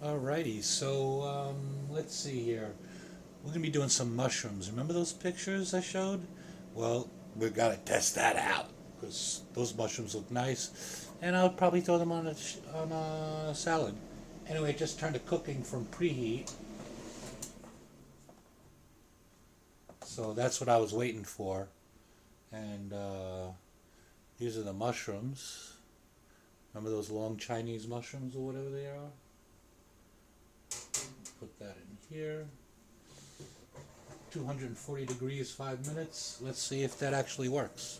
Alrighty, so let's see here. We're gonna be doing some mushrooms. Remember those pictures I showed? Well, we've got to test that out because those mushrooms look nice, and I'll probably throw them on a salad. Anyway, it just turned to cooking from preheat, so that's what I was waiting for. And these are the mushrooms. Remember those long Chinese mushrooms or whatever they are? Put that in here. 240 degrees, 5 minutes. Let's see if that actually works.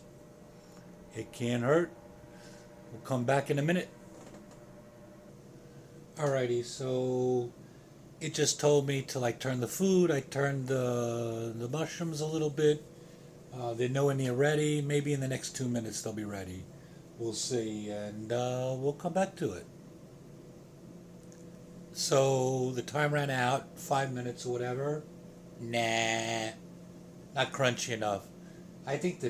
It can't hurt. We'll come back in a minute. Alrighty, so it just told me to like turn the food. I turned the mushrooms a little bit. They're nowhere near ready. Maybe in the next 2 minutes they'll be ready. We'll see, and we'll come back to it. So the time ran out, 5 minutes or whatever. Nah, not crunchy enough. I think the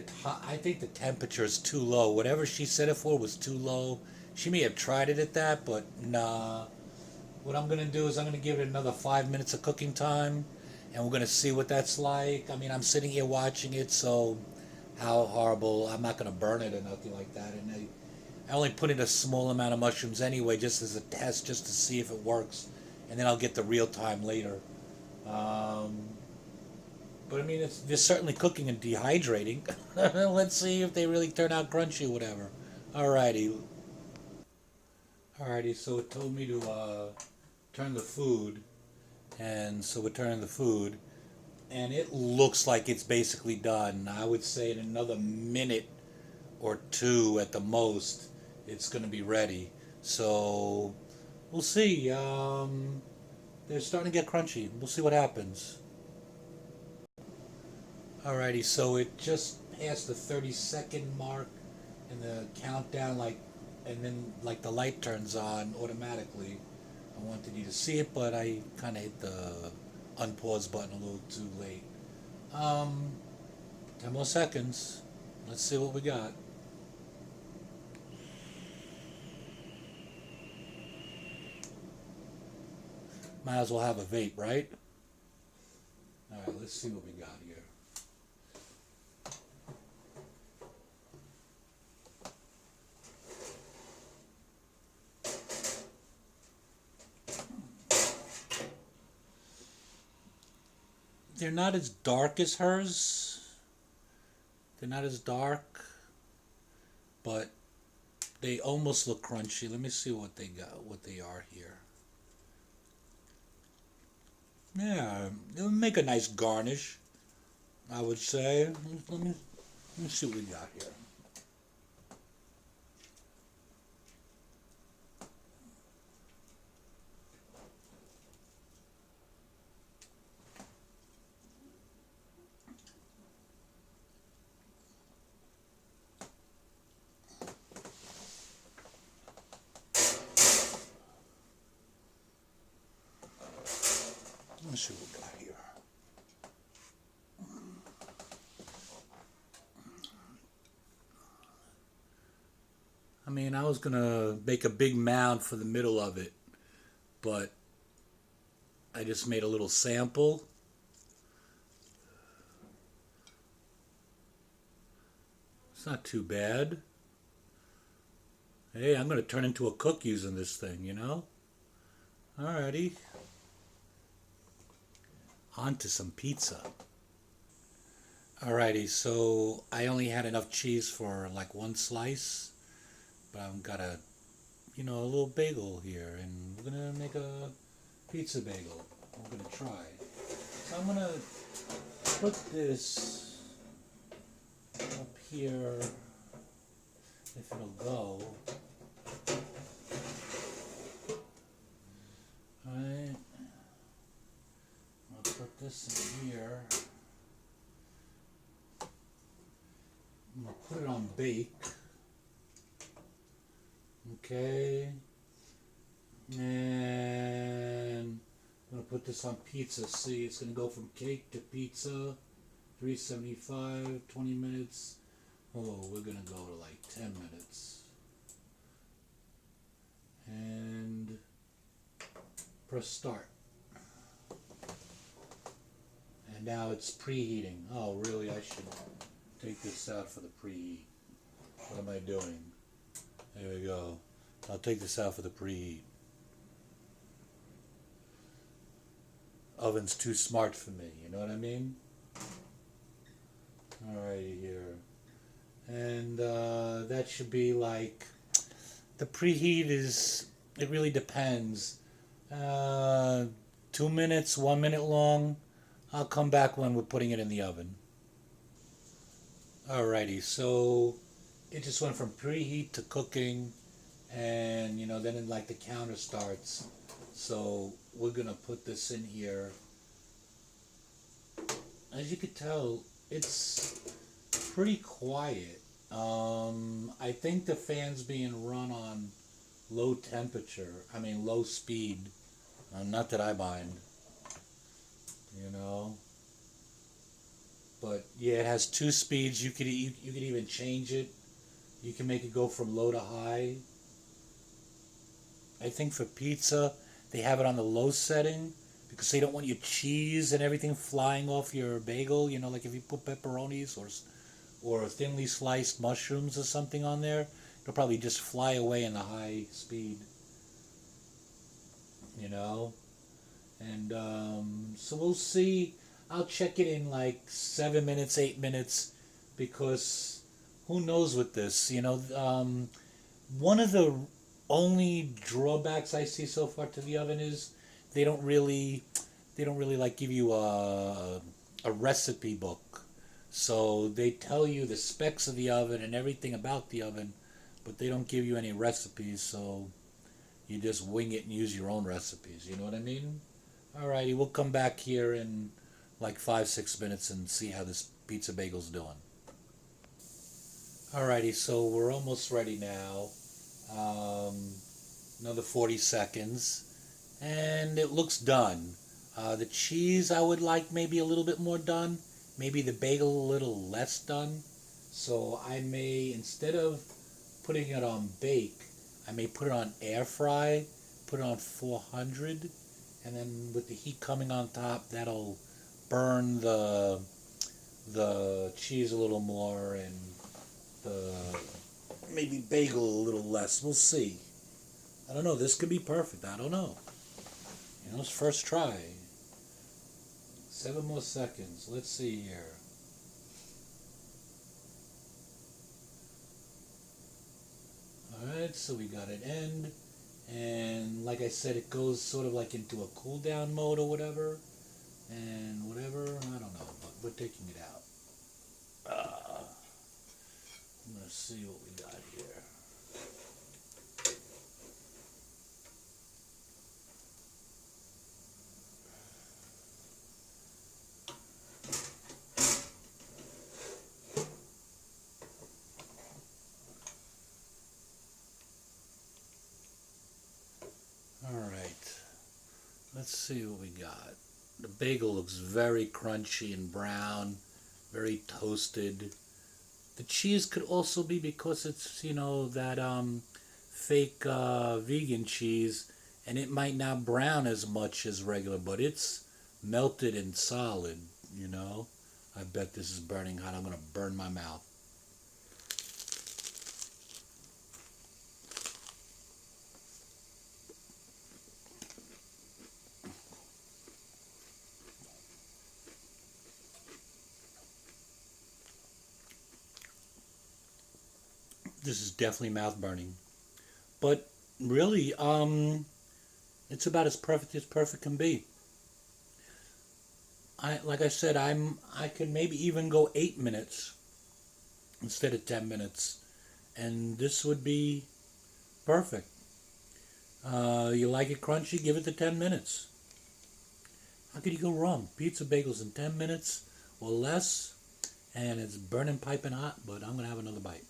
temperature is too low. Whatever she set it for was too low. She may have tried it at that, but nah. What I'm gonna do is I'm gonna give it another 5 minutes of cooking time, and we're gonna see what that's like. I mean, I'm sitting here watching it, so how horrible! I'm not gonna burn it or nothing like that. And I only put in a small amount of mushrooms anyway, just as a test, just to see if it works, and then I'll get the real time later. Um, but I mean, they're certainly cooking and dehydrating. Let's see if they really turn out crunchy or whatever. Alrighty, alrighty. So it told me to turn the food, and so we're turning the food, and it looks like it's basically done. I would say in another minute or two at the most, it's going to be ready. So we'll see. They're starting to get crunchy. We'll see what happens. Alrighty, so it just passed the 30-second mark and the countdown, like, and then like the light turns on automatically. I wanted you to see it, but I kind of hit the unpause button a little too late. Um, 10 more seconds. Let's see what we got. Might as well have a vape, right? Alright, let's see what we got here. They're not as dark as hers. They're not as dark, but they almost look crunchy. Let me see what they got, what they are here. Yeah, it'll make a nice garnish, I would say. Let me see what we got here. Let me see what we got here. I mean, I was gonna make a big mound for the middle of it, but I just made a little sample. It's not too bad. Hey, I'm gonna turn into a cook using this thing, you know? Alrighty. On to some pizza. Alrighty, so I only had enough cheese for like one slice, but I've got a little bagel here, and we're gonna make a pizza bagel. We're gonna try. So I'm gonna put this up here, if it'll go. Alright, I'll put this in here. I'm gonna put it on bake. Okay. And I'm gonna put this on pizza. See, it's gonna go from cake to pizza. 375, 20 minutes. Oh, we're gonna go to like 10 minutes. And Press start. And now it's preheating. Oh, really? I should take this out for the preheat. What am I doing? There we go. I'll take this out for the preheat. Oven's too smart for me, you know what I mean? Alrighty here. And that should be like, the preheat is, it really depends. 2 minutes, 1 minute long. I'll come back when we're putting it in the oven. Alrighty, so it just went from preheat to cooking, and then like the counter starts. So we're gonna put this in here. As you could tell, it's pretty quiet. I think the fan's being run on low temperature. I mean low speed. Not that I mind. But yeah, it has 2 speeds. You could even change it. You can make it go from low to high. I think for pizza they have it on the low setting because they don't want your cheese and everything flying off your bagel. Like if you put pepperonis or thinly sliced mushrooms or something on there, it'll probably just fly away in the high speed. And so we'll see. I'll check it in like 7 minutes, 8 minutes, because who knows with this. One of the only drawbacks I see so far to the oven is they don't really like give you a recipe book. So they tell you the specs of the oven and everything about the oven, but they don't give you any recipes, so you just wing it and use your own recipes. You know what I mean? Alrighty, we'll come back here in like 5-6 minutes and see how this pizza bagel's doing. Alrighty, so we're almost ready now. Another 40 seconds, and it looks done. The cheese I would like maybe a little bit more done, maybe the bagel a little less done. So I may, instead of putting it on bake, I may put it on air fry, put it on 400, and then with the heat coming on top, that'll burn the cheese a little more and the maybe bagel a little less. We'll see. I don't know. This could be perfect. I don't know. It's first try. 7 more seconds. Let's see here. Alright, so we got an end. And like I said, it goes sort of like into a cool down mode or whatever. And whatever, I don't know, but we're taking it out. I'm going to see what we got here. Alright, let's see what we got. The bagel looks very crunchy and brown, very toasted. The cheese could also be because it's, that fake vegan cheese, and it might not brown as much as regular, but it's melted and solid, I bet this is burning hot. I'm going to burn my mouth. This is definitely mouth burning, but really, it's about as perfect can be. Like I said, I could maybe even go 8 minutes instead of 10 minutes, and this would be perfect. You like it crunchy? Give it the 10 minutes. How could you go wrong? Pizza bagels in 10 minutes or less, and it's burning piping hot. But I'm gonna have another bite.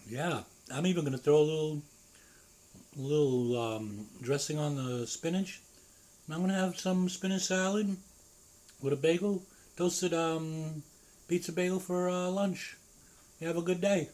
Yeah, I'm even gonna throw a a little dressing on the spinach. And I'm gonna have some spinach salad with a bagel, toasted pizza bagel for lunch. You have a good day.